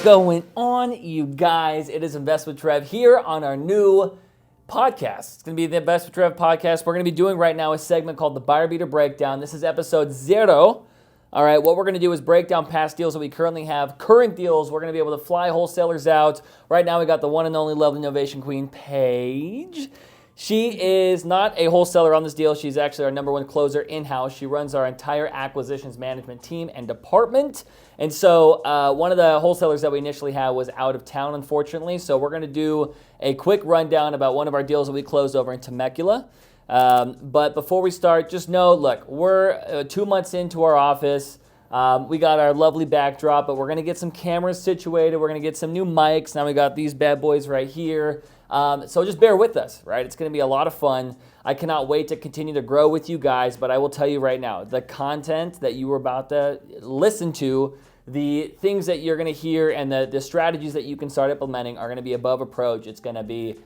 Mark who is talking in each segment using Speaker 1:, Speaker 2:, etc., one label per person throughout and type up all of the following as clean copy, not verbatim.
Speaker 1: going on, you guys? It is Invest with Trev here on our new podcast. It's going to be the Invest with Trev podcast. We're going to be doing right now a segment called the Buyer Beater Breakdown. This is episode 0. All right, what we're going to do is break down past deals that we currently have, current deals. We're going to be able to fly wholesalers out. Right now we got the one and only lovely Novation Queen, Paige. She is not a wholesaler on this deal. She's actually our number one closer in-house. She runs our entire acquisitions management team and department. And so one of the wholesalers that we initially had was out of town, unfortunately. So we're going to do a quick rundown about one of our deals that we closed over in Temecula. But before we start, just know, look, we're 2 months into our office. We got our lovely backdrop, but we're going to get some cameras situated. We're going to get some new mics. Now we got these bad boys right here. So just bear with us, right? It's going to be a lot of fun. I cannot wait to continue to grow with you guys, but I will tell you right now, the content that you were about to listen to, the things that you're going to hear, and the strategies that you can start implementing are going to be above reproach. It's going to be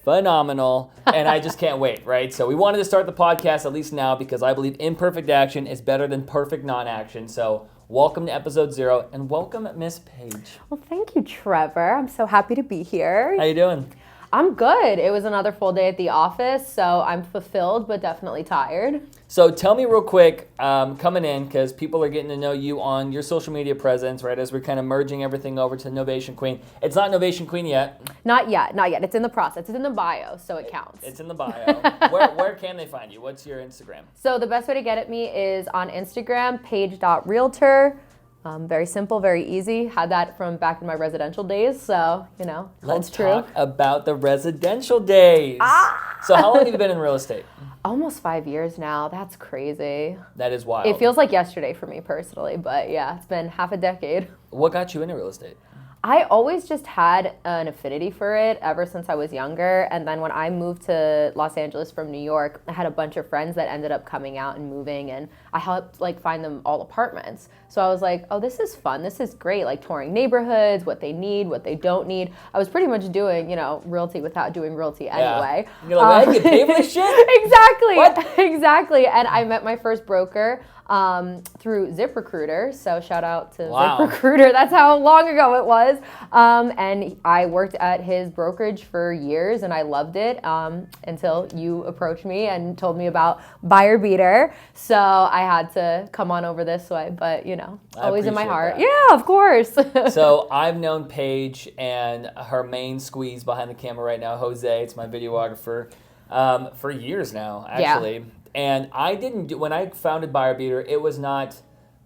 Speaker 1: phenomenal, and I just can't wait, right? So we wanted to start the podcast at least now because I believe imperfect action is better than perfect non-action. So welcome to episode 0, and welcome Miss Paige.
Speaker 2: Well, thank you, Trevor. I'm so happy to be here.
Speaker 1: How you doing?
Speaker 2: I'm good. It was another full day at the office, so I'm fulfilled but definitely tired.
Speaker 1: So tell me real quick, coming in, because people are getting to know you on your social media presence, right, as we're kind of merging everything over to Novation Queen. It's not Novation Queen yet.
Speaker 2: Not yet. It's in the process. It's in the bio, so it counts.
Speaker 1: It's in the bio. Where can they find you? What's your Instagram?
Speaker 2: So the best way to get at me is on Instagram, page.realtor. Very simple, very easy. Had that from back in my residential days, so,
Speaker 1: Let's
Speaker 2: true.
Speaker 1: talk about the residential days. So how long have you been in real estate?
Speaker 2: Almost 5 years now. That's crazy.
Speaker 1: That is wild.
Speaker 2: It feels like yesterday for me personally, but yeah, it's been half a decade.
Speaker 1: What got you into real estate?
Speaker 2: I always just had an affinity for it ever since I was younger. And then when I moved to Los Angeles from New York, I had a bunch of friends that ended up coming out and moving, and I helped find them all apartments. So I was like, oh, this is fun. This is great. Touring neighborhoods, what they need, what they don't need. I was pretty much doing, realty without doing realty anyway.
Speaker 1: Yeah. You're like, I get paid for this shit?
Speaker 2: Exactly.
Speaker 1: What?
Speaker 2: Exactly. And I met my first broker through ZipRecruiter. So shout out to ZipRecruiter. That's how long ago it was. And I worked at his brokerage for years and I loved it until you approached me and told me about Buyer Beater. So I had to come on over this way, but always in my heart.
Speaker 1: That.
Speaker 2: Yeah, of course.
Speaker 1: So I've known Paige and her main squeeze behind the camera right now, Jose, it's my videographer, for years now, actually. Yeah. And when I founded Buyer Beater, it was not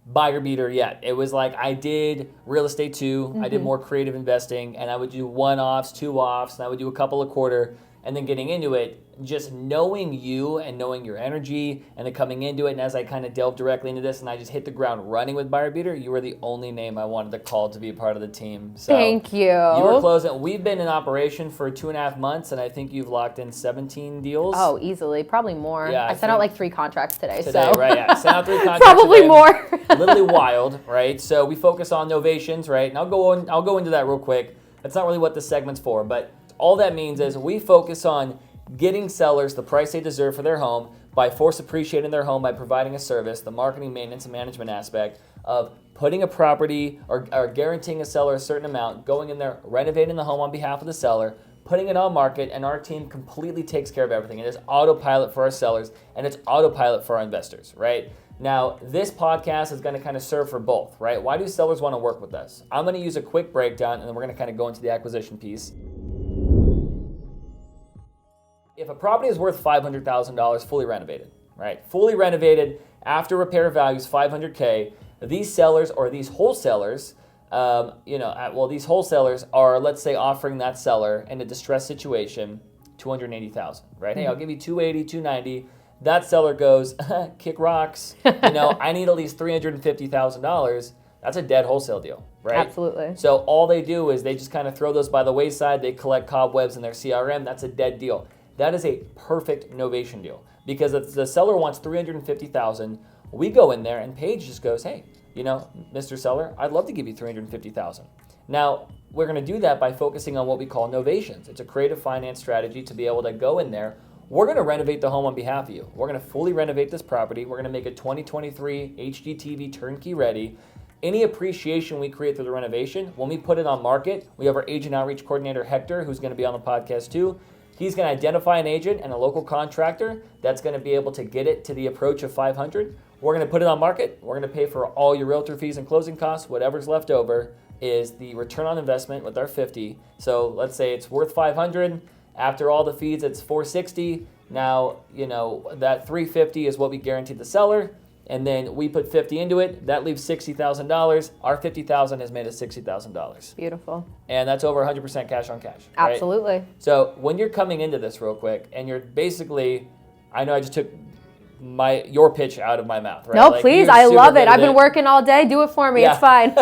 Speaker 1: Buyer Beater yet. It was I did real estate too. Mm-hmm. I did more creative investing, and I would do 1-offs, 2-offs, and I would do a couple a quarter. And then getting into it, just knowing you and knowing your energy and then coming into it, and as I kind of delved directly into this and I just hit the ground running with Buyer Beater, you were the only name I wanted to call to be a part of the team. So
Speaker 2: thank you.
Speaker 1: You were closing. We've been in operation for 2.5 months, and I think you've locked in 17 deals.
Speaker 2: Oh, easily. Probably more. Yeah, I sent out 3 contracts today.
Speaker 1: Right, yeah. Sent out 3 contracts
Speaker 2: Probably
Speaker 1: today.
Speaker 2: More.
Speaker 1: Literally wild, right? So we focus on novations, right? And I'll go into that real quick. That's not really what this segment's for, but all that means is we focus on getting sellers the price they deserve for their home by force appreciating their home by providing a service, the marketing, maintenance, and management aspect of putting a property or guaranteeing a seller a certain amount, going in there, renovating the home on behalf of the seller, putting it on market, and our team completely takes care of everything. It is autopilot for our sellers, and it's autopilot for our investors, right? Now, this podcast is going to kind of serve for both, right? Why do sellers want to work with us? I'm going to use a quick breakdown, and then we're going to kind of go into the acquisition piece. If a property is worth $500,000 fully renovated, right? Fully renovated after repair values $500K, these sellers or these wholesalers, these wholesalers are, let's say, offering that seller in a distressed situation $280,000, right? Mm-hmm. Hey, I'll give you $280, $290. That seller goes, kick rocks. I need at least $350,000. That's a dead wholesale deal, right?
Speaker 2: Absolutely.
Speaker 1: So all they do is they just kind of throw those by the wayside. They collect cobwebs in their CRM. That's a dead deal. That is a perfect novation deal because if the seller wants $350,000, we go in there and Paige just goes, hey, Mr. Seller, I'd love to give you $350,000. Now, we're going to do that by focusing on what we call novations. It's a creative finance strategy to be able to go in there. We're going to renovate the home on behalf of you. We're going to fully renovate this property. We're going to make it 2023 HGTV turnkey ready. Any appreciation we create through the renovation, when we put it on market, we have our agent outreach coordinator, Hector, who's going to be on the podcast too. He's going to identify an agent and a local contractor that's going to be able to get it to the approach of 500. We're going to put it on market. We're going to pay for all your realtor fees and closing costs. Whatever's left over is the return on investment with our 50. So let's say it's worth 500. After all the fees, it's 460. Now, that 350 is what we guaranteed the seller. And then we put 50 into it. That leaves $60,000. Our $50,000 has made us $60,000.
Speaker 2: Beautiful.
Speaker 1: And that's over 100% cash on cash. Right?
Speaker 2: Absolutely.
Speaker 1: So when you're coming into this real quick, and you're basically, I know I just took your pitch out of my mouth, right?
Speaker 2: No, please, I love it. I've been working all day. Do it for me. Yeah. It's fine.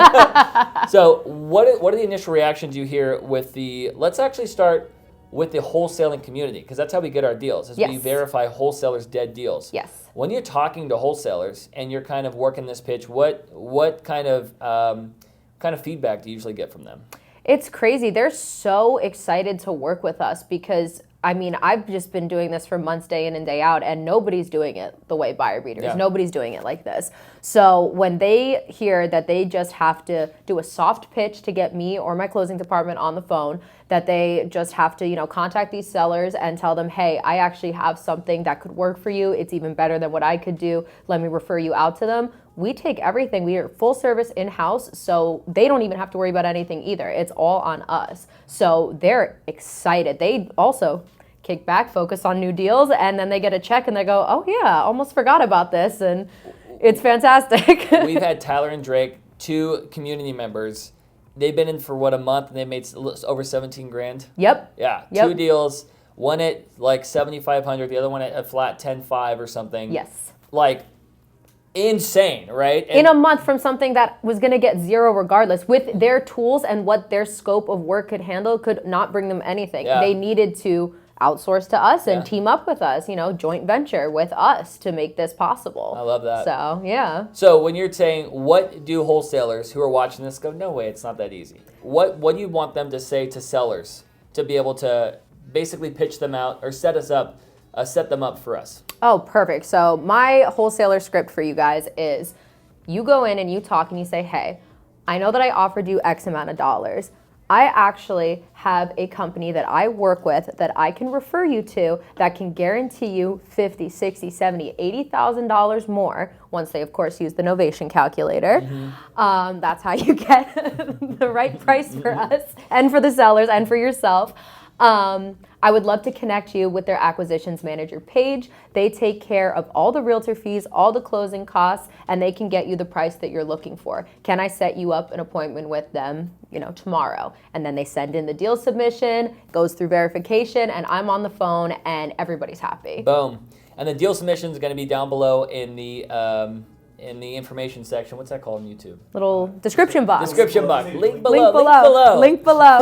Speaker 1: So what are the initial reactions you hear with let's actually start with the wholesaling community, because that's how we get our deals, is we verify wholesalers' dead deals.
Speaker 2: Yes.
Speaker 1: When you're talking to wholesalers and you're kind of working this pitch, what kind of feedback do you usually get from them?
Speaker 2: It's crazy. They're so excited to work with us because, I've just been doing this for months, day in and day out, and nobody's doing it the way buyer beaters. Yeah. Nobody's doing it like this. So when they hear that they just have to do a soft pitch to get me or my closing department on the phone, that they just have to, contact these sellers and tell them, hey, I actually have something that could work for you. It's even better than what I could do. Let me refer you out to them. We take everything. We are full service in-house, so they don't even have to worry about anything either. It's all on us. So they're excited. They also kick back, focus on new deals, and then they get a check and they go, oh yeah, almost forgot about this, and it's fantastic.
Speaker 1: We've had Tyler and Drake, 2 community members. They've been in for a month, and they made over 17 grand.
Speaker 2: Yep.
Speaker 1: Yeah, 2 deals, one at like 7,500, the other one at a flat 10.5 or something.
Speaker 2: Yes.
Speaker 1: Like, insane, right?
Speaker 2: In a month from something that was going to get 0 regardless. With their tools and what their scope of work could handle, could not bring them anything. Yeah. They needed to outsource to us and team up with us, joint venture with us to make this possible.
Speaker 1: I love that.
Speaker 2: So, yeah.
Speaker 1: So when you're saying, what do wholesalers who are watching this go, no way, it's not that easy. What do you want them to say to sellers to be able to basically pitch them out or set them up for us?
Speaker 2: Oh, perfect. So my wholesaler script for you guys is, you go in and you talk and you say, hey, I know that I offered you X amount of dollars. I actually have a company that I work with that I can refer you to that can guarantee you $50,000, $60,000, $70,000, $80,000 more once they, of course, use the novation calculator. Mm-hmm. That's how you get the right price for us and for the sellers and for yourself. I would love to connect you with their acquisitions manager, Paige. They take care of all the realtor fees, all the closing costs, and they can get you the price that you're looking for. Can I set you up an appointment with them, tomorrow? And then they send in the deal submission, goes through verification, and I'm on the phone, and everybody's happy.
Speaker 1: Boom. And the deal submission is going to be down below in the information section. What's that called on YouTube?
Speaker 2: Little description box.
Speaker 1: Description box. Link below.
Speaker 2: Link below.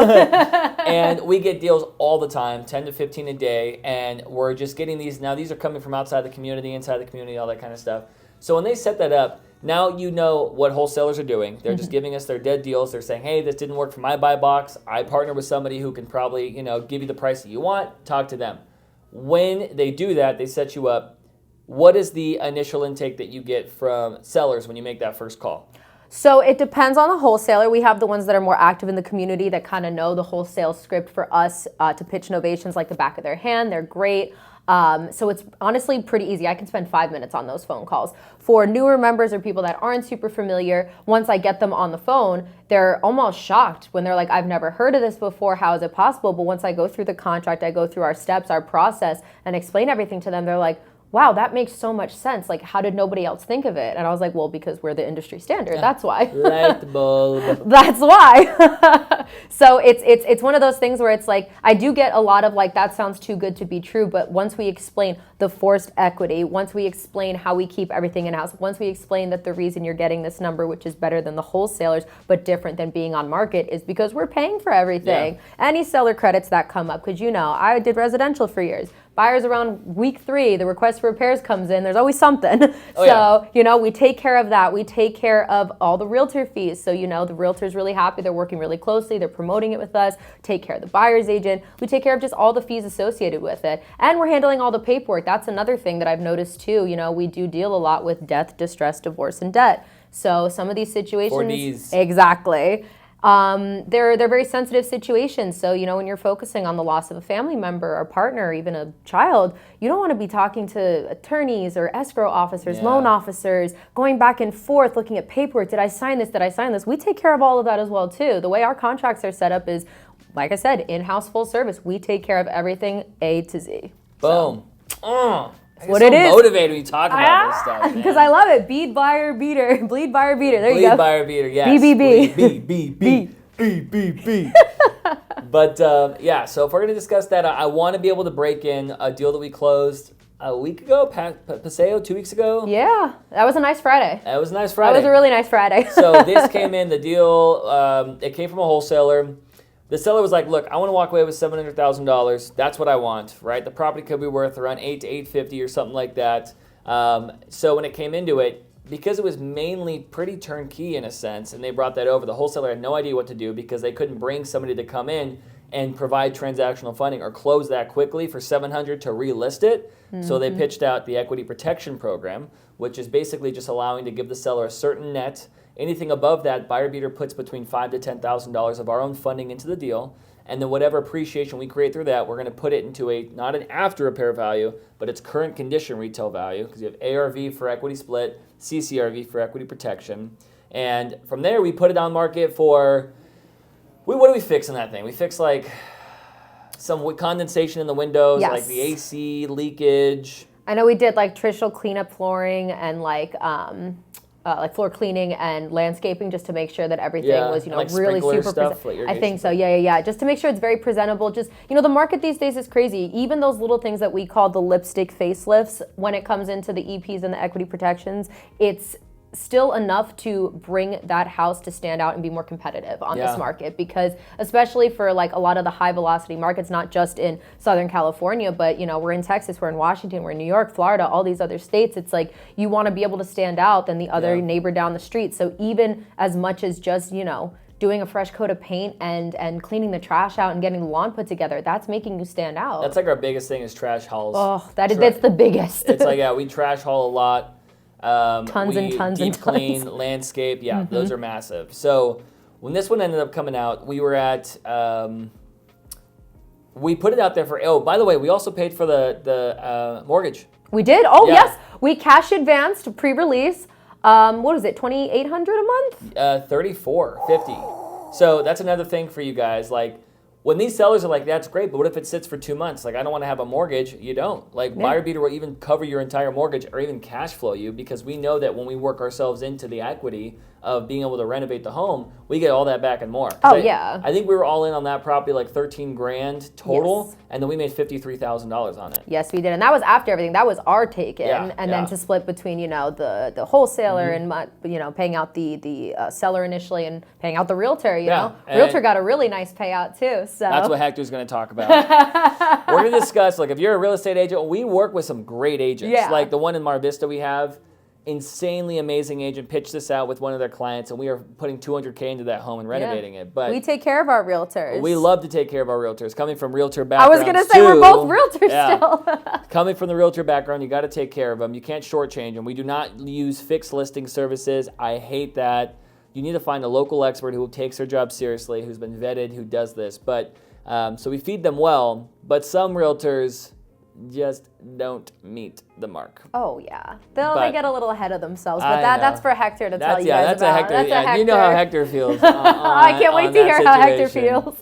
Speaker 1: And we get deals all the time, 10 to 15 a day, and we're just getting these. Now these are coming from outside the community, inside the community, all that kind of stuff. So when they set that up, now you know what wholesalers are doing. They're just giving us their dead deals. They're saying, hey, this didn't work for my buy box. I partner with somebody who can probably, give you the price that you want. Talk to them. When they do that, they set you up. What is the initial intake that you get from sellers when you make that first call?
Speaker 2: So it depends on the wholesaler. We have the ones that are more active in the community that kind of know the wholesale script for us to pitch novations like the back of their hand. They're great. So it's honestly pretty easy. I can spend 5 minutes on those phone calls. For newer members or people that aren't super familiar, once I get them on the phone, they're almost shocked when they're like, I've never heard of this before. How is it possible? But once I go through the contract, I go through our steps, our process, and explain everything to them, they're like, wow, that makes so much sense. Like, how did nobody else think of it? And I was like, well, because we're the industry standard. That's why.
Speaker 1: Light bulb.
Speaker 2: That's why. So it's one of those things where it's like, I do get a lot of like, that sounds too good to be true. But once we explain the forced equity, once we explain how we keep everything in-house, once we explain that the reason you're getting this number, which is better than the wholesalers, but different than being on market, is because we're paying for everything. Yeah. Any seller credits that come up, because I did residential for years. Buyers around week 3, the request for repairs comes in. There's always something. We take care of that. We take care of all the realtor fees. So, the realtor's really happy. They're working really closely. They're promoting it with us. Take care of the buyer's agent. We take care of just all the fees associated with it. And we're handling all the paperwork. That's another thing that I've noticed too. We do deal a lot with death, distress, divorce, and debt. So some of these situations,
Speaker 1: 4Ds.
Speaker 2: exactly. They're very sensitive situations. So, when you're focusing on the loss of a family member or partner or even a child, you don't want to be talking to attorneys or escrow officers, loan officers, going back and forth, looking at paperwork. Did I sign this? Did I sign this? We take care of all of that as well, too. The way our contracts are set up is, like I said, in-house full service. We take care of everything A to Z.
Speaker 1: Boom.
Speaker 2: What it is.
Speaker 1: Motivated when you talk about this stuff.
Speaker 2: Because I love it. Bleed buyer beater. Bleed buyer beater. There you go.
Speaker 1: Bleed buyer beater, yes.
Speaker 2: BBB.
Speaker 1: But so if we're going to discuss that, I want to be able to break in a deal that we closed a week ago, Paseo, 2 weeks ago.
Speaker 2: Yeah, that was a nice Friday.
Speaker 1: That was a nice Friday.
Speaker 2: That was a really nice Friday.
Speaker 1: So this came in, the deal, it came from a wholesaler. The seller was like, look, I want to walk away with $700,000. That's what I want, right? The property could be worth around $800,000 to $850,000 or something like that. So when it came into it, because it was mainly pretty turnkey in a sense, and they brought that over, the wholesaler had no idea what to do because they couldn't bring somebody to come in and provide transactional funding or close that quickly for $700,000 to relist it. So they pitched out the equity protection program, which is basically just allowing to give the seller a certain net. Anything above that, buyer beater puts between $5,000 to $10,000 of our own funding into the deal, and then whatever appreciation we create through that, we're going to put it into not an after repair value, but its current condition retail value, because you have ARV for equity split, CCRV for equity protection, and from there we put it on market for. What do we fix in that thing? We fix like some condensation in the windows, like the AC leakage.
Speaker 2: I know we did like traditional cleanup flooring and like floor cleaning and landscaping just to make sure that everything was,
Speaker 1: like
Speaker 2: really super
Speaker 1: stuff,
Speaker 2: I think so. Yeah. Just to make sure it's very presentable. Just, the market these days is crazy. Even those little things that we call the lipstick facelifts, when it comes into the EPs and the equity protections, it's still enough to bring that house to stand out and be more competitive on this market, because especially for like a lot of the high velocity markets, not just in Southern California, but we're in Texas, we're in Washington, we're in New York, Florida, all these other states, it's like you want to be able to stand out than the other neighbor down the street. So even as much as just doing a fresh coat of paint and cleaning the trash out and getting the lawn put together, that's making you stand out.
Speaker 1: That's like our biggest thing is trash hauls.
Speaker 2: Oh, that's the biggest.
Speaker 1: It's like, we trash haul a lot.
Speaker 2: Tons and tons
Speaker 1: deep
Speaker 2: and tons.
Speaker 1: clean, landscape, those are massive. So when this one ended up coming out, we were at, we put it out there for, by the way, we also paid for the mortgage.
Speaker 2: We did? Oh, yes. We cash advanced pre-release. What was it, $2,800 a month?
Speaker 1: $3,450. So that's another thing for you guys. Like, when these sellers are like, that's great, but what if it sits for 2 months? Like, I don't want to have a mortgage. You don't. Like, buyer beater will even cover your entire mortgage or even cash flow you, because we know that when we work ourselves into the equity of being able to renovate the home, we get all that back and more. I think we were all in on that property like $13,000 total, and then we made $53,000 on it.
Speaker 2: Yes, we did, and that was after everything. That was our take-in, and then to split between the wholesaler and paying out the seller initially and paying out the realtor. Realtor got a really nice payout too. So
Speaker 1: that's what Hector's going to talk about. We're going to discuss, like, if you're a real estate agent, we work with some great agents. Like the one in Mar Vista we have. Insanely amazing agent pitched this out with one of their clients, and we are putting $200K into that home and renovating it. But
Speaker 2: we take care of our realtors.
Speaker 1: We love to take care of our realtors. Coming from realtor backgrounds,
Speaker 2: I was going to say we're both realtors still.
Speaker 1: Coming from the realtor background, you got to take care of them. You can't shortchange them. We do not use fixed listing services. I hate that. You need to find a local expert who takes their job seriously, who's been vetted, who does this. But so we feed them well, but some realtors just don't meet the mark.
Speaker 2: Oh yeah, they get a little ahead of themselves, but that's for Hector to tell you guys
Speaker 1: about.
Speaker 2: That's a Hector.
Speaker 1: You know how Hector feels.
Speaker 2: I can't wait to hear how Hector feels.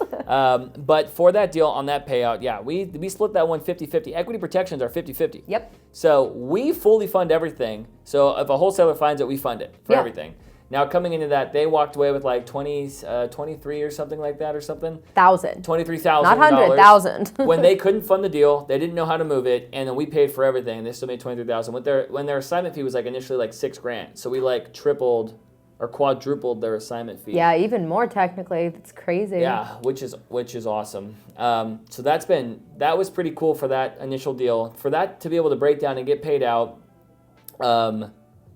Speaker 1: But for that deal on that payout, we split that one 50-50. Equity protections are 50-50.
Speaker 2: Yep.
Speaker 1: So we fully fund everything. So if a wholesaler finds it, we fund it for everything. Now, coming into that, they walked away with like 23 or something like that, or something. $23,000.
Speaker 2: Not 100,000.
Speaker 1: When they couldn't fund the deal, they didn't know how to move it, and then we paid for everything, and they still made $23,000. When their assignment fee was like initially like $6,000, so we like tripled or quadrupled their assignment fee.
Speaker 2: Yeah, even more technically. It's crazy.
Speaker 1: Yeah, which is awesome. So that was pretty cool for that initial deal. For that to be able to break down and get paid out.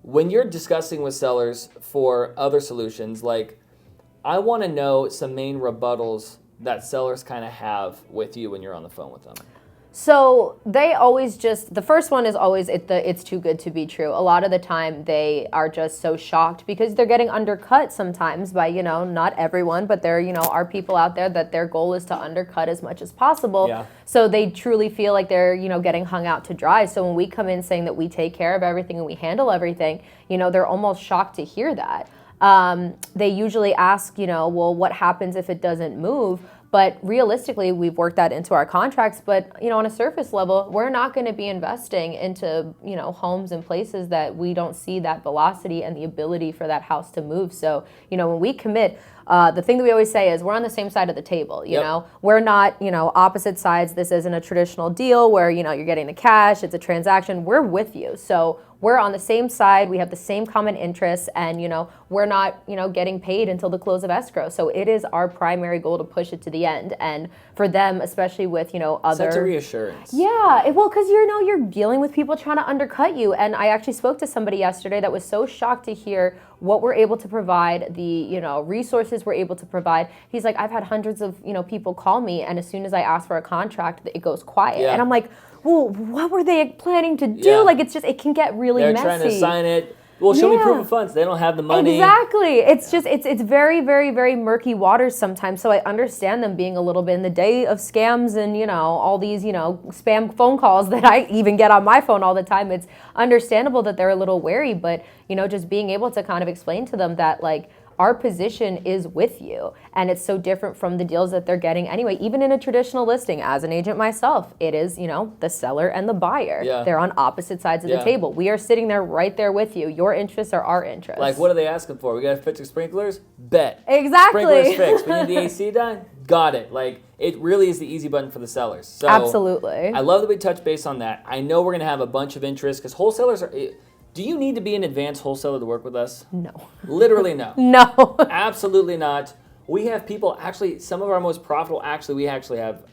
Speaker 1: When you're discussing with sellers for other solutions, like, I want to know some main rebuttals that sellers kind of have with you when you're on the phone with them.
Speaker 2: So they always the first one is always it's too good to be true. A lot of the time they are just so shocked because they're getting undercut sometimes by, not everyone, but there, are people out there that their goal is to undercut as much as possible.
Speaker 1: Yeah.
Speaker 2: So they truly feel like they're, getting hung out to dry. So when we come in saying that we take care of everything and we handle everything, they're almost shocked to hear that. They usually ask, well, what happens if it doesn't move? But realistically, we've worked that into our contracts. But, on a surface level, we're not going to be investing into, homes and places that we don't see that velocity and the ability for that house to move. So, when we commit, the thing that we always say is we're on the same side of the table, you know? We're not, opposite sides. This isn't a traditional deal where, you're getting the cash, it's a transaction. We're with you. So we're on the same side. We have the same common interests, and, we're not, getting paid until the close of escrow. So it is our primary goal to push it to the end. And for them, especially with, other...
Speaker 1: Such a reassurance.
Speaker 2: Yeah. Well, because, you're dealing with people trying to undercut you. And I actually spoke to somebody yesterday that was so shocked to hear what we're able to provide, the, resources we're able to provide. He's like, I've had hundreds of, people call me, and as soon as I ask for a contract, it goes quiet.
Speaker 1: Yeah.
Speaker 2: And I'm like, well, what were they planning to do?
Speaker 1: Yeah.
Speaker 2: Like, it can get really messy.
Speaker 1: They're trying to sign it. Well, show me proof of funds. They don't have the money.
Speaker 2: Exactly. It's just, it's very, very, very murky waters sometimes. So I understand them being a little bit in the day of scams and, all these, spam phone calls that I even get on my phone all the time. It's understandable that they're a little wary, but, just being able to kind of explain to them that, like, our position is with you, and it's so different from the deals that they're getting anyway. Even in a traditional listing, as an agent myself, it is, the seller and the buyer.
Speaker 1: Yeah.
Speaker 2: They're on opposite sides of the table. We are sitting there right there with you. Your interests are our interests.
Speaker 1: Like, what are they asking for? We got to fix the sprinklers? Bet.
Speaker 2: Exactly.
Speaker 1: Sprinklers fixed. We need the AC done? Got it. Like, it really is the easy button for the sellers. So
Speaker 2: absolutely.
Speaker 1: I love that we touch base on that. I know we're going to have a bunch of interest because wholesalers are... Do you need to be an advanced wholesaler to work with us?
Speaker 2: No.
Speaker 1: Literally no.
Speaker 2: No.
Speaker 1: Absolutely not. We have people, actually, some of our most profitable, we actually have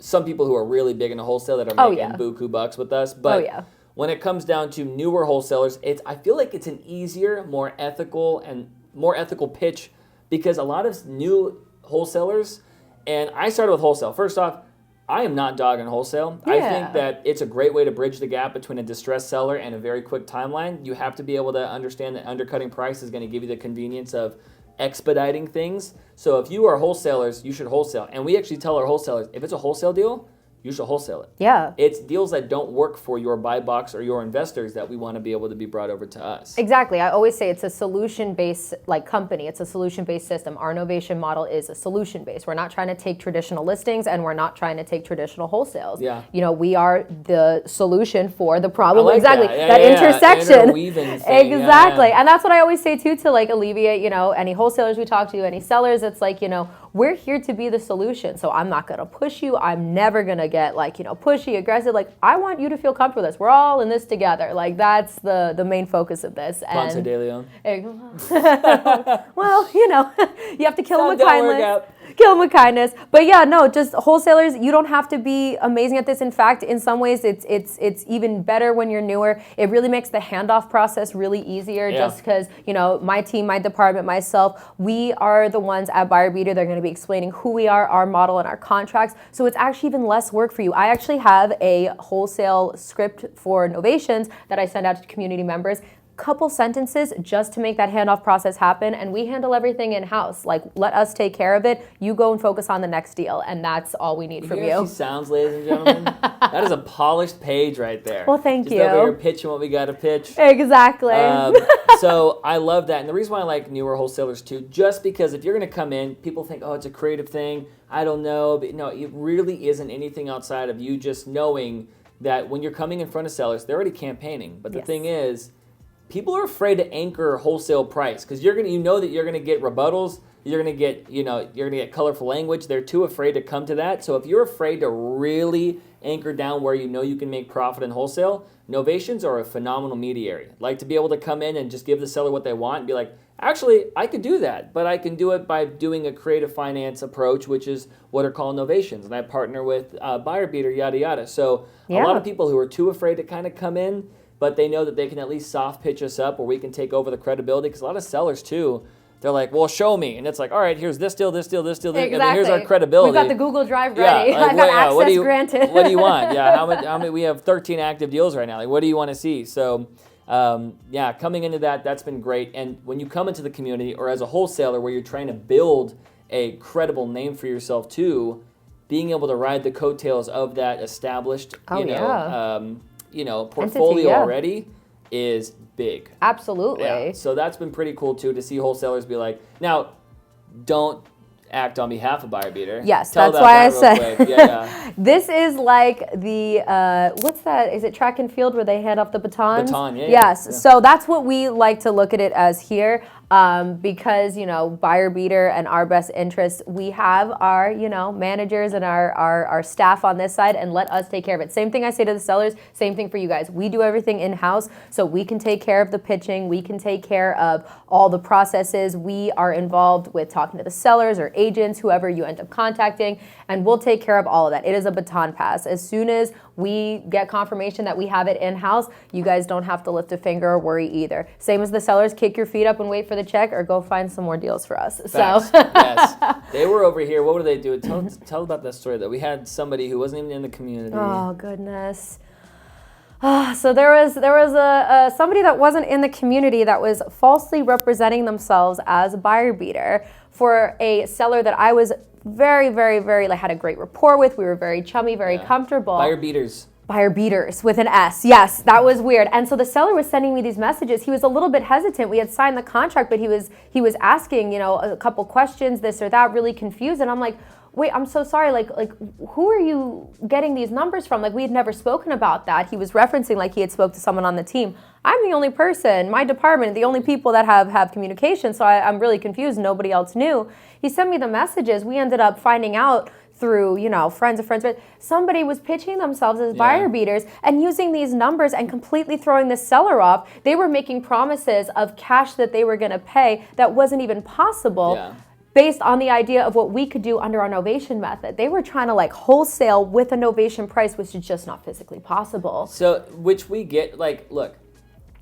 Speaker 1: some people who are really big in the wholesale that are making buku bucks with us. But when it comes down to newer wholesalers, I feel like it's an easier, more ethical pitch because a lot of new wholesalers, and I started with wholesale. First off, I am not dogging wholesale.
Speaker 2: Yeah.
Speaker 1: I think that it's a great way to bridge the gap between a distressed seller and a very quick timeline. You have to be able to understand that undercutting price is going to give you the convenience of expediting things. So if you are wholesalers, you should wholesale. And we actually tell our wholesalers, if it's a wholesale deal, you should wholesale it.
Speaker 2: Yeah.
Speaker 1: It's deals that don't work for your buy box or your investors that we want to be able to be brought over to us.
Speaker 2: Exactly. I always say it's a solution-based company. It's a solution-based system. Our novation model is a solution-based. We're not trying to take traditional listings, and we're not trying to take traditional wholesales.
Speaker 1: Yeah.
Speaker 2: We are the solution for the problem.
Speaker 1: Like
Speaker 2: exactly.
Speaker 1: That
Speaker 2: intersection.
Speaker 1: Interweaving thing.
Speaker 2: Exactly.
Speaker 1: Yeah.
Speaker 2: And that's what I always say too, to alleviate, any wholesalers we talk to, any sellers. It's like, we're here to be the solution. So I'm not going to push you. I'm never going to get pushy, aggressive. I want you to feel comfortable with this. We're all in this together. That's the main focus of this.
Speaker 1: Ponce de Leon.
Speaker 2: Well, you have to kill them with kindness.
Speaker 1: Kill them with kindness.
Speaker 2: But yeah, no, just wholesalers, you don't have to be amazing at this. In fact, in some ways, it's even better when you're newer. It really makes the handoff process really easier just because, my team, my department, myself, we are the ones at Buyer Beater. They're going to be explaining who we are, our model, and our contracts. So it's actually even less work for you. I actually have a wholesale script for novations that I send out to community members. Couple sentences just to make that handoff process happen, and we handle everything in-house. Let us take care of it. You go and focus on the next deal, and that's all we need from you.
Speaker 1: She sounds, ladies and gentlemen. That is a polished Paige right there.
Speaker 2: Well, thank you.
Speaker 1: Just over here pitching what we got to pitch.
Speaker 2: Exactly.
Speaker 1: So I love that, and the reason why I like newer wholesalers too, just because if you're going to come in, people think, oh, it's a creative thing. I don't know, but no, it really isn't anything outside of you just knowing that when you're coming in front of sellers, they're already campaigning. But the thing is, people are afraid to anchor wholesale price because that you're gonna get rebuttals, you're gonna get colorful language. They're too afraid to come to that. So if you're afraid to really anchor down where you can make profit in wholesale, novations are a phenomenal mediary. To be able to come in and just give the seller what they want and be like, actually, I could do that, but I can do it by doing a creative finance approach, which is what are called novations. And I partner with Buyer Beater, yada yada. So a lot of people who are too afraid to kind of come in, but they know that they can at least soft pitch us up where we can take over the credibility. Because a lot of sellers, too, they're like, well, show me. And it's like, all right, here's this deal, this deal, this deal.
Speaker 2: Exactly.
Speaker 1: And then here's our credibility.
Speaker 2: We've got the Google Drive ready.
Speaker 1: Yeah, like,
Speaker 2: I've got access granted.
Speaker 1: What do you want? Yeah, how many? We have 13 active deals right now. Like, what do you want to see? So, coming into that's been great. And when you come into the community or as a wholesaler where you're trying to build a credible name for yourself too, being able to ride the coattails of that established, portfolio
Speaker 2: Entity,
Speaker 1: already is big.
Speaker 2: Absolutely.
Speaker 1: Yeah. So that's been pretty cool too to see wholesalers be like, now, don't act on behalf of Buyer Beater.
Speaker 2: Yes, that's why I said
Speaker 1: yeah.
Speaker 2: This is like the what's that? Is it track and field where they hand off the batons?
Speaker 1: Baton, yeah.
Speaker 2: Yes.
Speaker 1: Yeah.
Speaker 2: So that's what we like to look at it as here. Because, Buyer Beater and our best interests, we have our, managers and our staff on this side, and let us take care of it. Same thing I say to the sellers, same thing for you guys. We do everything in-house, so we can take care of the pitching. We can take care of all the processes. We are involved with talking to the sellers or agents, whoever you end up contacting, and we'll take care of all of that. It is a baton pass. As soon as we get confirmation that we have it in-house, you guys don't have to lift a finger or worry either. Same as the sellers, kick your feet up and wait for the check or go find some more deals for us.
Speaker 1: Facts.
Speaker 2: So
Speaker 1: Yes. They were over here. What were they doing? Tell about that story though. We had somebody who wasn't even in the community.
Speaker 2: Oh goodness. So there was a somebody that wasn't in the community that was falsely representing themselves as a buyer beater for a seller that I was very, very, very had a great rapport with. We were very chummy, very comfortable.
Speaker 1: Buyer beaters.
Speaker 2: Buyer beaters with an S. Yes, that was weird. And so the seller was sending me these messages. He was a little bit hesitant. We had signed the contract, but he was asking, a couple questions, this or that, really confused. And I'm like, wait, I'm so sorry. Like who are you getting these numbers from? Like, we had never spoken about that. He was referencing like he had spoke to someone on the team. I'm the only person, my department, the only people that have communication. So I'm really confused. Nobody else knew. He sent me the messages. We ended up finding out through, friends of friends, but somebody was pitching themselves as buyer beaters and using these numbers and completely throwing the seller off. They were making promises of cash that they were going to pay that wasn't even possible based on the idea of what we could do under our novation method. They were trying to wholesale with a novation price, which is just not physically possible.
Speaker 1: So, which we get, look,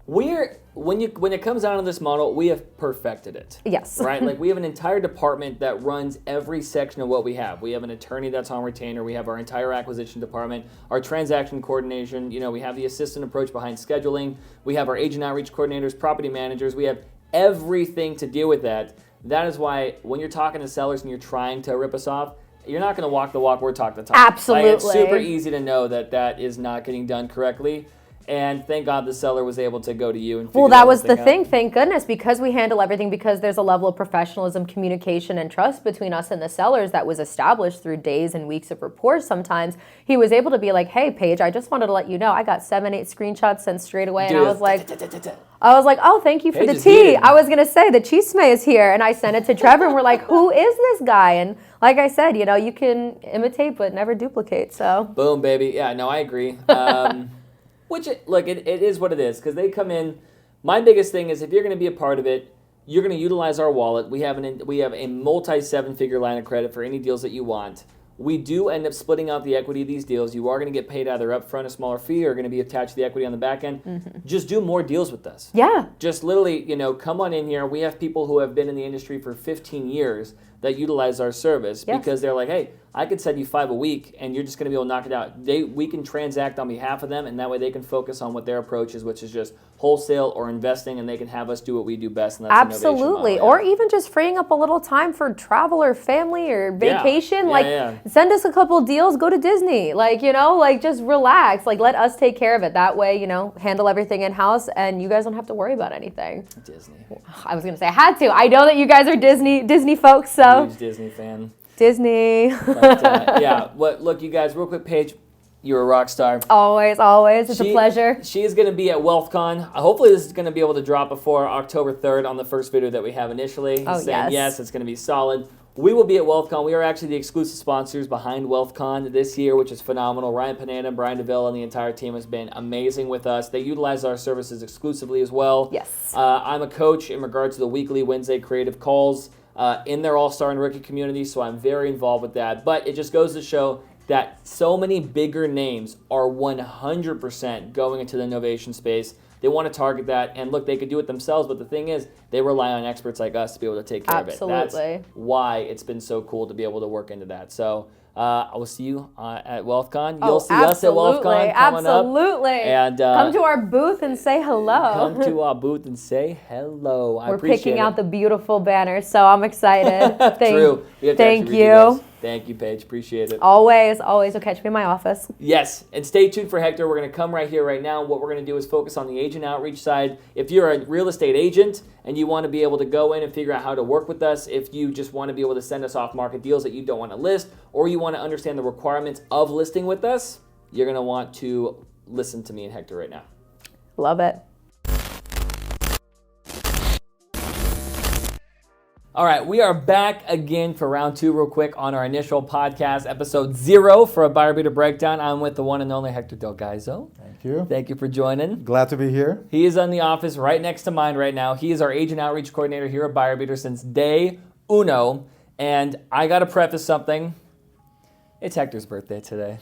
Speaker 1: when it comes down to this model, we have perfected it.
Speaker 2: Yes.
Speaker 1: Right? We have an entire department that runs every section of what we have. We have an attorney that's on retainer. We have our entire acquisition department, our transaction coordination. We have the assistant approach behind scheduling. We have our agent outreach coordinators, property managers. We have everything to deal with that. That is why when you're talking to sellers and you're trying to rip us off, you're not going to walk the walk, we're talk the talk.
Speaker 2: Absolutely.
Speaker 1: It's super easy to know that is not getting done correctly. And thank God the seller was able to go to you and figure
Speaker 2: that was the
Speaker 1: out.
Speaker 2: thing, thank goodness, because we handle everything, because there's a level of professionalism, communication, and trust between us and the sellers that was established through days and weeks of rapport sometimes. He was able to be like, hey, Paige, I just wanted to let you know I got 7-8 screenshots sent straight away.
Speaker 1: Dude,
Speaker 2: and I was like, oh, thank you for the tea. I was going to say the chisme is here. And I sent it to Trevor and we're like, who is this guy? And like I said, you can imitate but never duplicate. So
Speaker 1: boom, baby. Yeah, no, I agree. Which, it is what it is, because they come in. My biggest thing is if you're going to be a part of it, you're going to utilize our wallet. We have a multi-7-figure line of credit for any deals that you want. We do end up splitting out the equity of these deals. You are going to get paid either up front, a smaller fee, or going to be attached to the equity on the back end. Mm-hmm. Just do more deals with us.
Speaker 2: Yeah.
Speaker 1: Just literally, come on in here. We have people who have been in the industry for 15 years that utilize our service because they're like, hey, I could send you 5 a week and you're just going to be able to knock it out. We can transact on behalf of them, and that way they can focus on what their approach is, which is just wholesale or investing, and they can have us do what we do best, and that's
Speaker 2: absolutely. Or even just freeing up a little time for travel or family or vacation. Send us a couple deals, go to Disney. Just relax. Let us take care of it. That way, handle everything in-house, and you guys don't have to worry about anything.
Speaker 1: Disney.
Speaker 2: I was going to say I had to. I know that you guys are Disney folks, so.
Speaker 1: Huge Disney fan.
Speaker 2: Disney.
Speaker 1: Look, you guys, real quick, Paige, you're a rock star.
Speaker 2: Always. It's a pleasure.
Speaker 1: She is going to be at WealthCon. Hopefully this is going to be able to drop before October 3rd on the first video that we have initially. He's saying yes, it's going to be solid. We will be at WealthCon. We are actually the exclusive sponsors behind WealthCon this year, which is phenomenal. Ryan Panetta, Brian DeVille, and the entire team has been amazing with us. They utilize our services exclusively as well.
Speaker 2: Yes.
Speaker 1: I'm a coach in regards to the weekly Wednesday creative calls in their all-star and rookie community, so I'm very involved with that. But it just goes to show that so many bigger names are 100% going into the novation space. They want to target that. And look, they could do it themselves, but the thing is, they rely on experts like us to be able to take care of it. That's why it's been so cool to be able to work into that. So I will see you at WealthCon. You'll see us at WealthCon coming up. And
Speaker 2: come to our booth and say hello.
Speaker 1: Come to our booth and say hello.
Speaker 2: We're picking out the beautiful banners, so I'm excited.
Speaker 1: True.
Speaker 2: Thank you.
Speaker 1: Thank you, Paige. Appreciate it.
Speaker 2: Always. You'll catch me in my office.
Speaker 1: Yes, and stay tuned for Hector. We're going to come right here, right now. What we're going to do is focus on the agent outreach side. If you're a real estate agent and you want to be able to go in and figure out how to work with us, if you just want to be able to send us off-market deals that you don't want to list, or you want to understand the requirements of listing with us, you're going to want to listen to me and Hector right now.
Speaker 2: Love it.
Speaker 1: All right, we are back again for round 2 real quick on our initial podcast, episode 0 for a buyer beater breakdown. I'm with the one and only Hector Del Gaizo.
Speaker 3: Thank you.
Speaker 1: Thank you for joining.
Speaker 3: Glad to be here.
Speaker 1: He is in the office right next to mine right now. He is our agent outreach coordinator here at Buyer Beater since day uno. And I got to preface something. It's Hector's birthday today.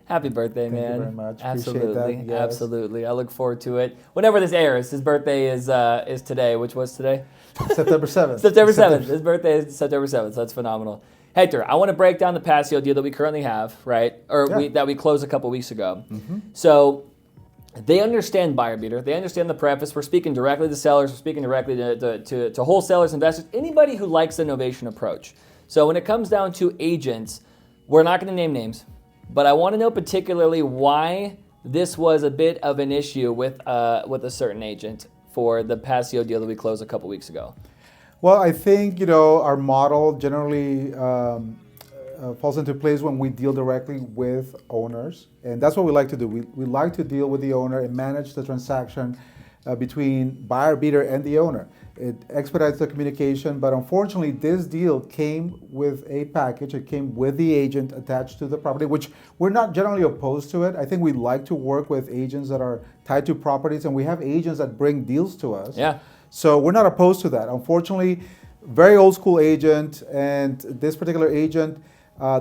Speaker 1: Happy birthday, man.
Speaker 3: Thank you very much.
Speaker 1: Absolutely.
Speaker 3: Appreciate that. Yes.
Speaker 1: Absolutely. I look forward to it. Whenever this airs, his birthday is today, which was today?
Speaker 3: September 7th.
Speaker 1: September 7th. His birthday is September 7th, so that's phenomenal. Hector, I want to break down the Passio deal that we currently have, right? That we closed a couple weeks ago. Mm-hmm. So they understand Buyer Beater. They understand the preface. We're speaking directly to sellers. We're speaking directly to wholesalers, investors, anybody who likes the novation approach. So when it comes down to agents, we're not going to name names, but I want to know particularly why this was a bit of an issue with a certain agent for the Passio deal that we closed a couple weeks ago.
Speaker 3: Well, I think, our model generally falls into place when we deal directly with owners. And that's what we like to do. We like to deal with the owner and manage the transaction between buyer beater and the owner. It expedites the communication, but unfortunately this deal came with a package. It came with the agent attached to the property, which we're not generally opposed to it. I think we like to work with agents that are tied to properties, and we have agents that bring deals to us.
Speaker 1: Yeah.
Speaker 3: So we're not opposed to that. Unfortunately, very old school agent, and this particular agent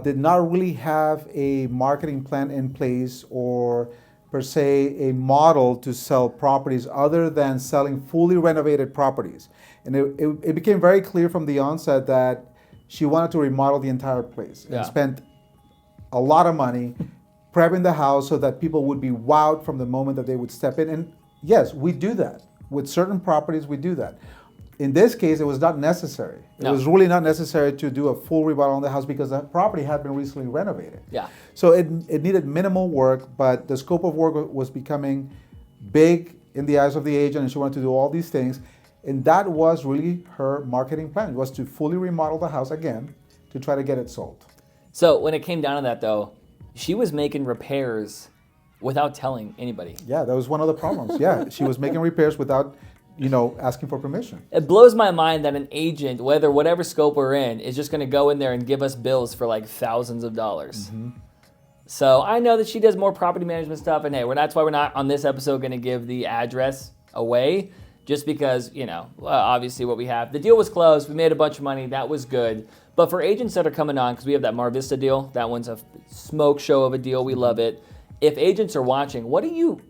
Speaker 3: did not really have a marketing plan in place or per se a model to sell properties other than selling fully renovated properties. And it became very clear from the onset that she wanted to remodel the entire place and spent a lot of money prepping the house so that people would be wowed from the moment that they would step in. And yes, we do that. With certain properties, we do that. In this case, it was not necessary. It was really not necessary to do a full rebuttal on the house because the property had been recently renovated.
Speaker 1: Yeah.
Speaker 3: So it needed minimal work, but the scope of work was becoming big in the eyes of the agent, and she wanted to do all these things. And that was really her marketing plan, was to fully remodel the house again to try to get it sold.
Speaker 1: So when it came down to that, though, she was making repairs without telling anybody.
Speaker 3: Yeah, that was one of the problems. Yeah, she was making repairs without asking for permission.
Speaker 1: It blows my mind that an agent, whatever scope we're in, is just going to go in there and give us bills for like thousands of dollars. Mm-hmm. So I know that she does more property management stuff, and hey, that's why we're not on this episode going to give the address away, just because, obviously what we have. The deal was closed. We made a bunch of money. That was good. But for agents that are coming on, because we have that Mar Vista deal, that one's a smoke show of a deal. We love it. If agents are watching, what do you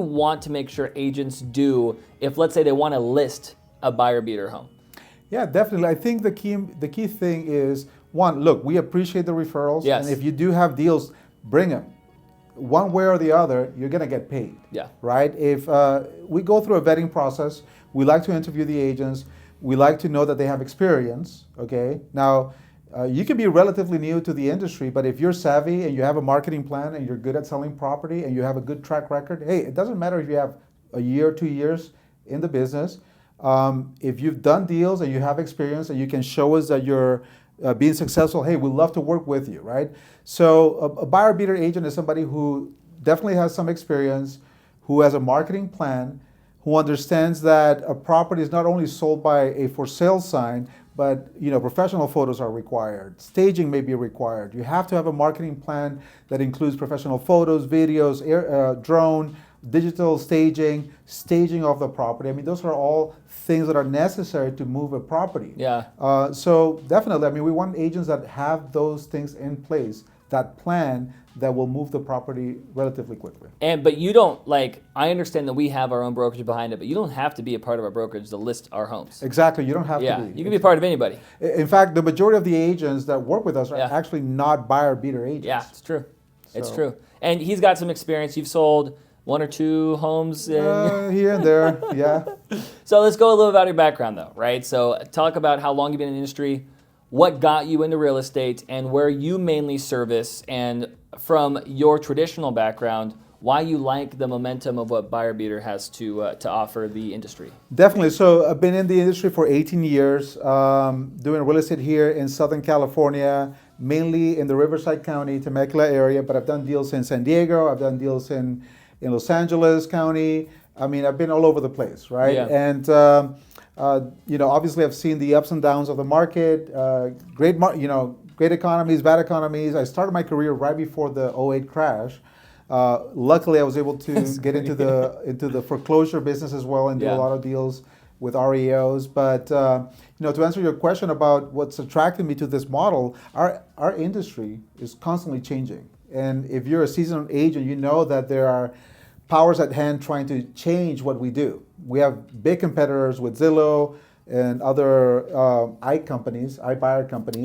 Speaker 1: want to make sure agents do if, let's say, they want to list a buyer beater home?
Speaker 3: Yeah, definitely. I think the key thing is, one, look, we appreciate the referrals.
Speaker 1: Yes.
Speaker 3: And if you do have deals, bring them. One way or the other, you're going to get paid.
Speaker 1: Yeah.
Speaker 3: Right? If we go through a vetting process, we like to interview the agents. We like to know that they have experience. Okay. Now, you can be relatively new to the industry, but if you're savvy and you have a marketing plan and you're good at selling property and you have a good track record, hey, it doesn't matter if you have a year, 2 years in the business. If you've done deals and you have experience and you can show us that you're being successful, hey, we'd love to work with you, right? So a buyer beater agent is somebody who definitely has some experience, who has a marketing plan, who understands that a property is not only sold by a for sale sign, but professional photos are required. Staging may be required. You have to have a marketing plan that includes professional photos, videos, drone, digital staging of the property. I mean, those are all things that are necessary to move a property.
Speaker 1: Yeah.
Speaker 3: So definitely, we want agents that have those things in place. that plan that will move the property relatively quickly.
Speaker 1: But you don't, like, I understand that we have our own brokerage behind it, but you don't have to be a part of our brokerage to list our homes.
Speaker 3: Exactly, you don't have
Speaker 1: Yeah,
Speaker 3: to be.
Speaker 1: you can be a part of anybody.
Speaker 3: In fact, the majority of the agents that work with us are
Speaker 1: Yeah.
Speaker 3: actually not buyer beater agents.
Speaker 1: Yeah, it's true. It's
Speaker 3: So-
Speaker 1: true. And he's got some experience. You've sold 1 or 2 homes in...
Speaker 3: Here and there, yeah.
Speaker 1: So let's go a little about your background, though, right? So talk about how long you've been in the industry, what got you into real estate, and where you mainly service, and from your traditional background, why you like the momentum of what Buyer Beater has to offer the industry.
Speaker 3: Definitely. So I've been in the industry for 18 years, doing real estate here in Southern California, mainly in the Riverside County, Temecula area, but I've done deals in San Diego, I've done deals in Los Angeles County. I mean, I've been all over the place, right?
Speaker 1: Yeah.
Speaker 3: And obviously I've seen the ups and downs of the market, great economies, bad economies. I started my career right before the '08 crash. Luckily, I was able to get into the foreclosure business as well and do a lot of deals with REOs. But to answer your question about what's attracted me to this model, our industry is constantly changing. And if you're a seasoned agent, you know that there are powers at hand trying to change what we do. We have big competitors with Zillow and other iBuyer companies.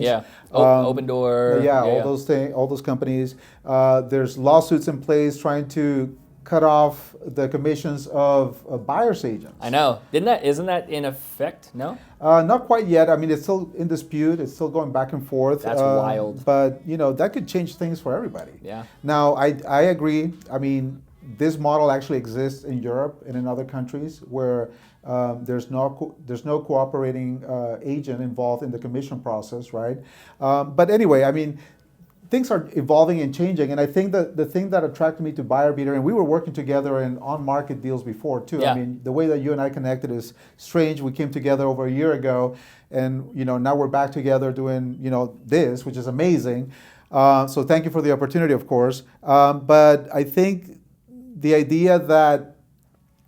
Speaker 1: Yeah, Open Door.
Speaker 3: All those companies. There's lawsuits in place trying to cut off the commissions of buyer's agents.
Speaker 1: I know. Isn't that in effect? No?
Speaker 3: Not quite yet. I mean, it's still in dispute. It's still going back and forth.
Speaker 1: That's wild.
Speaker 3: But that could change things for everybody.
Speaker 1: Yeah.
Speaker 3: Now, I agree. I mean, this model actually exists in Europe and in other countries where there's no cooperating agent involved in the commission process, right? But anyway, I mean, things are evolving and changing, and I think that the thing that attracted me to Buyer Beater, and we were working together in on-market deals before too.
Speaker 1: Yeah.
Speaker 3: I mean, the way that you and I connected is strange. We came together over a year ago, and now we're back together doing this, which is amazing. So thank you for the opportunity, of course. But I think the idea that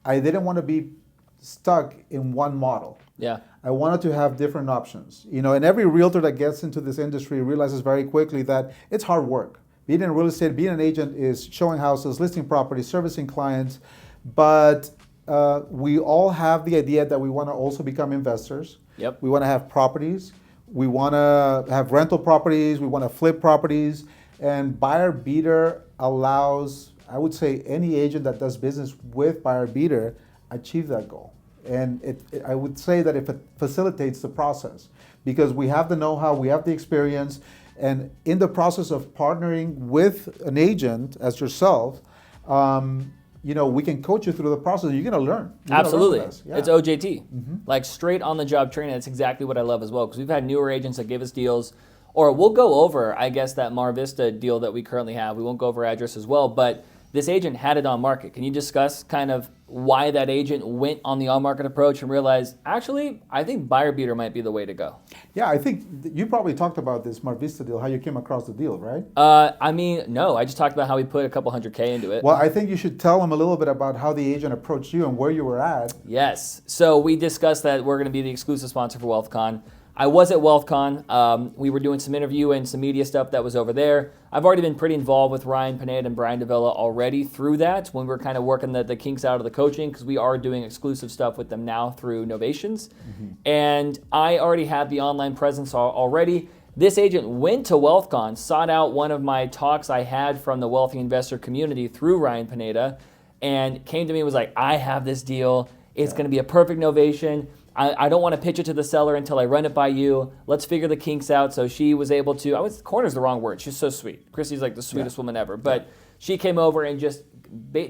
Speaker 3: I didn't want to be stuck in one model.
Speaker 1: Yeah.
Speaker 3: I wanted to have different options. And every realtor that gets into this industry realizes very quickly that it's hard work. Being in real estate, being an agent is showing houses, listing properties, servicing clients. But we all have the idea that we want to also become investors.
Speaker 1: Yep.
Speaker 3: We want to have properties. We want to have rental properties. We want to flip properties. And Buyer Beater allows, I would say, any agent that does business with Buyer Beater achieve that goal. And I would say that if it facilitates the process, because we have the know-how, we have the experience, and in the process of partnering with an agent as yourself, we can coach you through the process. You're going to learn.
Speaker 1: Absolutely.
Speaker 3: Yeah.
Speaker 1: It's OJT. Like straight on the job training. That's exactly what I love as well, because we've had newer agents that give us deals, or we'll go over, I guess, that Mar Vista deal that we currently have. We won't go over address as well, but this agent had it on market. Can you discuss kind of why that agent went on the on-market approach and realized, actually, I think Buyer Beater might be the way to go?
Speaker 3: Yeah, I think you probably talked about this Mar Vista deal, how you came across the deal, right?
Speaker 1: I mean, no. I just talked about how we put a couple $100K into it.
Speaker 3: Well, I think you should tell them a little bit about how the agent approached you and where you were at.
Speaker 1: Yes. So we discussed that we're going to be the exclusive sponsor for WealthCon. I was at WealthCon. We were doing some interview and some media stuff that was over there. I've already been pretty involved with Ryan Pineda and Brian Davila already through that when we're kind of working the kinks out of the coaching, because we are doing exclusive stuff with them now through Novations. And I already had the online presence already. This agent went to WealthCon, sought out one of my talks I had from the wealthy investor community through Ryan Pineda, and came to me and was like, I have this deal. It's going to be a perfect novation. I don't want to pitch it to the seller until I run it by you. Let's figure the kinks out. So she was able to, corner's the wrong word. She's so sweet. Christy's like the sweetest woman ever. But she came over and just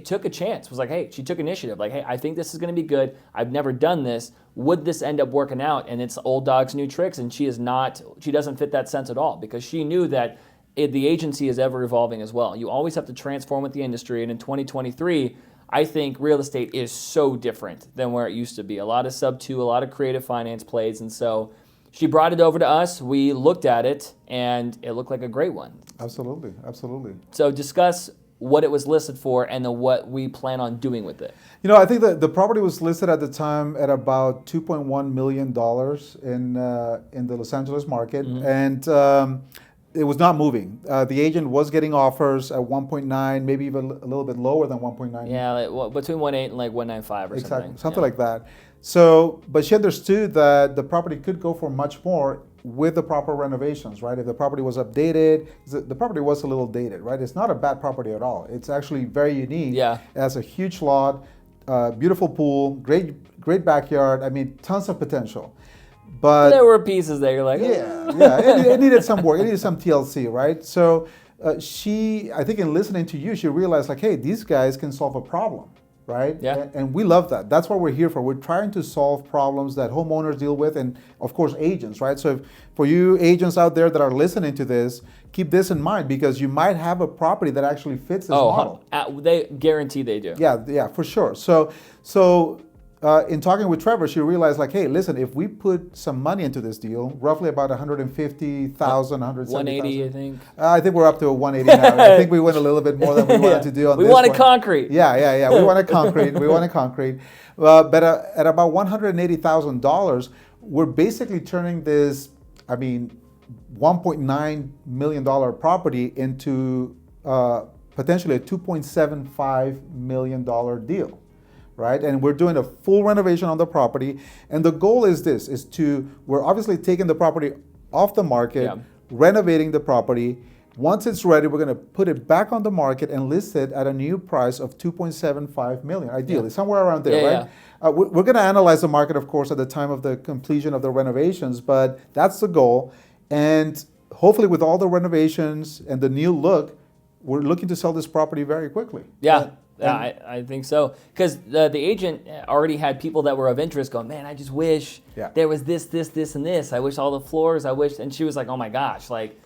Speaker 1: took a chance. Was like, hey, she took initiative. Like, hey, I think this is going to be good. I've never done this. Would this end up working out? And it's old dogs, new tricks. And she doesn't fit that sense at all, because she knew that the agency is ever evolving as well. You always have to transform with the industry. And in 2023, I think real estate is so different than where it used to be. A lot of sub-2, a lot of creative finance plays. And so she brought it over to us. We looked at it, and it looked like a great one.
Speaker 3: Absolutely, absolutely.
Speaker 1: So discuss what it was listed for and then what we plan on doing with it.
Speaker 3: I think the property was listed at the time at about $2.1 million in the Los Angeles market. And it was not moving. The agent was getting offers at 1.9, maybe even a little bit lower than 1.9.
Speaker 1: Yeah, like, between 1.8 and like 1.95 or
Speaker 3: Exactly,
Speaker 1: something.
Speaker 3: like that. So, but she understood that the property could go for much more with the proper renovations, right? If the property was updated, the property was a little dated, right? It's not a bad property at all. It's actually very unique.
Speaker 1: Yeah.
Speaker 3: It has a huge lot, beautiful pool, great backyard. I mean, tons of potential. But
Speaker 1: there were pieces there. You're like,
Speaker 3: it needed some work. It needed some TLC, right? So I think in listening to you, she realized like, hey, these guys can solve a problem, right?
Speaker 1: Yeah.
Speaker 3: And we love that. That's what we're here for. We're trying to solve problems that homeowners deal with, and of course agents, right? So for you agents out there that are listening to this, keep this in mind because you might have a property that actually fits this model.
Speaker 1: They guarantee they do.
Speaker 3: Yeah, for sure. So in talking with Trevor, she realized like, hey, listen, if we put some money into this deal, roughly about 150,000,
Speaker 1: 180, I think.
Speaker 3: I think we're up to a 180 now. I think we went a little bit more than we wanted to do on
Speaker 1: we
Speaker 3: this
Speaker 1: wanted
Speaker 3: one.
Speaker 1: concrete.
Speaker 3: Yeah. We wanted concrete. But at about $180,000, we're basically turning this, $1.9 million property into potentially a $2.75 million deal. Right, and we're doing a full renovation on the property, and the goal is we're obviously taking the property off the market, renovating the property. Once it's ready, we're going to put it back on the market and list it at a new price of $2.75 million, ideally, somewhere around there, right? We're going to analyze the market, of course, at the time of the completion of the renovations, but that's the goal. And hopefully with all the renovations and the new look, we're looking to sell this property very quickly.
Speaker 1: I think so. Because the agent already had people that were of interest going, man, I just wish there was this, and this. I wish all the floors, and she was like, oh my gosh, like,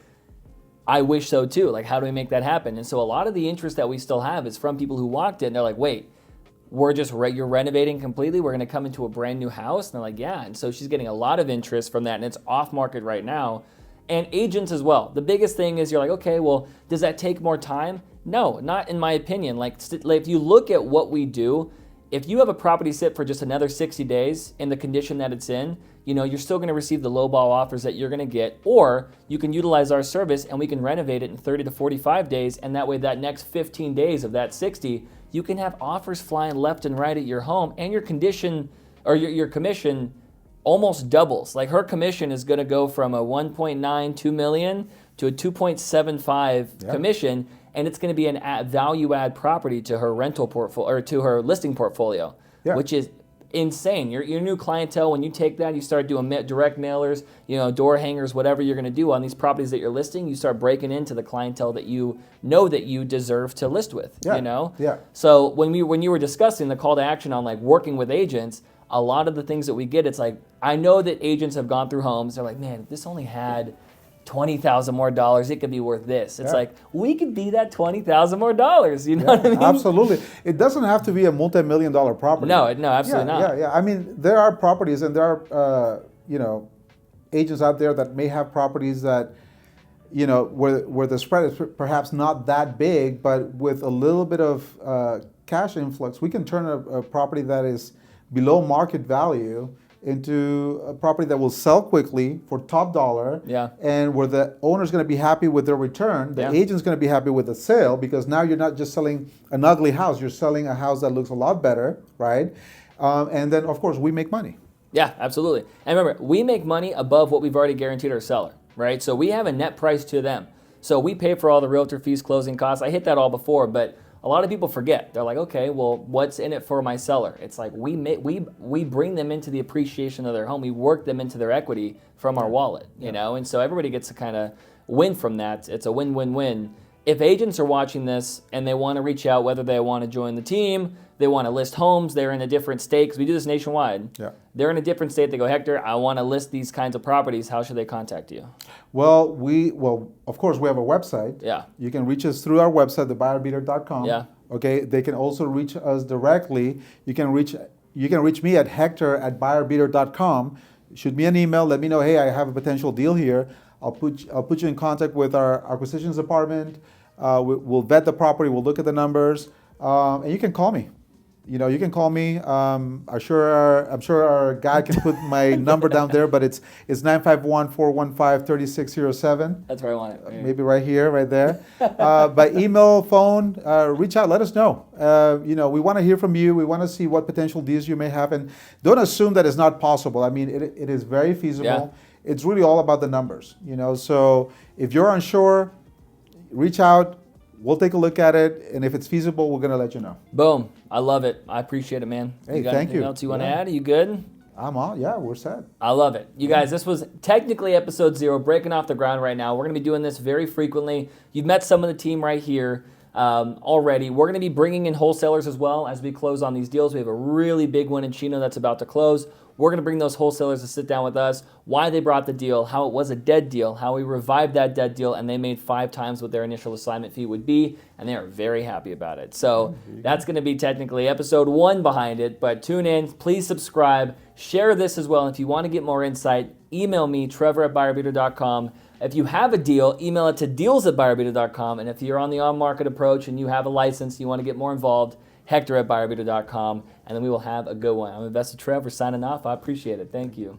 Speaker 1: I wish so too. Like, how do we make that happen? And so a lot of the interest that we still have is from people who walked in. They're like, wait, you're renovating completely? We're going to come into a brand new house? And they're like, yeah. And so she's getting a lot of interest from that, and it's off market right now. And agents as well. The biggest thing is you're like, okay, well, does that take more time? No, not in my opinion. Like if you look at what we do, if you have a property sit for just another 60 days in the condition that it's in, you're still going to receive the lowball offers that you're going to get, or you can utilize our service and we can renovate it in 30 to 45 days, and that way that next 15 days of that 60, you can have offers flying left and right at your home, and your condition or your commission almost doubles. Like her commission is going to go from a 1.92 million to a 2.75 commission, and it's going to be an value add property to her rental portfolio or to her listing portfolio, which is insane. Your new clientele, when you take that, you start doing direct mailers, door hangers, whatever you're going to do on these properties that you're listing, you start breaking into the clientele that you know that you deserve to list with. So when you were discussing the call to action on like working with agents, a lot of the things that we get, it's like, I know that agents have gone through homes. They're like, man, if this only had $20,000 more, it could be worth this. It's like, we could be that $20,000 more. You know what I mean?
Speaker 3: Absolutely. It doesn't have to be a multi-million-dollar property.
Speaker 1: No, absolutely not.
Speaker 3: I mean, there are properties and there are, agents out there that may have properties that, where the spread is perhaps not that big, but with a little bit of cash influx, we can turn a property that is below market value into a property that will sell quickly for top dollar, and where the owner's going to be happy with their return, the agent's going to be happy with the sale, because now you're not just selling an ugly house, you're selling a house that looks a lot better, right? And then, of course, we make money.
Speaker 1: Yeah, absolutely. And remember, we make money above what we've already guaranteed our seller, right? So we have a net price to them. So we pay for all the realtor fees, closing costs. I hit that all before, but a lot of people forget. They're like, okay, well, what's in it for my seller? It's like we bring them into the appreciation of their home. We work them into their equity from our wallet, you know? And so everybody gets to kind of win from that. It's a win-win-win. If agents are watching this and they want to reach out, whether they want to join the team, they want to list homes, they're in a different state, because we do this nationwide. They're in a different state. They go, Hector, I want to list these kinds of properties. How should they contact you?
Speaker 3: Well, of course, we have a website. You can reach us through our website, thebuyerbeater.com. Okay. They can also reach us directly. You can reach me at hector@buyerbeater.com. Shoot me an email. Let me know, hey, I have a potential deal here. I'll put you in contact with our acquisitions department. We'll vet the property. We'll look at the numbers, and you can call me. you can call me. I'm sure our guy can put my number down there, but it's 951-415-3607.
Speaker 1: That's where I want it.
Speaker 3: Maybe right here, right there. By email, phone, reach out. Let us know. We want to hear from you. We want to see what potential deals you may have, and don't assume that it's not possible. I mean, it is very feasible.
Speaker 1: Yeah.
Speaker 3: It's really all about the numbers. So if you're unsure, reach out. We'll take a look at it, and if it's feasible, we're going to let you know.
Speaker 1: Boom. I love it. I appreciate it, man.
Speaker 3: Hey,
Speaker 1: got
Speaker 3: thank
Speaker 1: anything
Speaker 3: you.
Speaker 1: else you want to add? Are you good?
Speaker 3: I'm on. Yeah, we're set.
Speaker 1: I love it. You guys, this was technically episode 0, breaking off the ground right now. We're going to be doing this very frequently. You've met some of the team right here already. We're going to be bringing in wholesalers as well as we close on these deals. We have a really big one in Chino that's about to close. We're going to bring those wholesalers to sit down with us, why they brought the deal, how it was a dead deal, how we revived that dead deal, and they made 5 times what their initial assignment fee would be, and they are very happy about it. So that's going to be technically episode 1 behind it, but tune in, please subscribe, share this as well. If you want to get more insight, email me, trevor@buyerbeater.com. If you have a deal, email it to deals@buyerbeater.com, and if you're on the on-market approach and you have a license and you want to get more involved, Hector@buyerbeater.com, and then we will have a good one. I'm Invested Trev. We're signing off. I appreciate it. Thank you.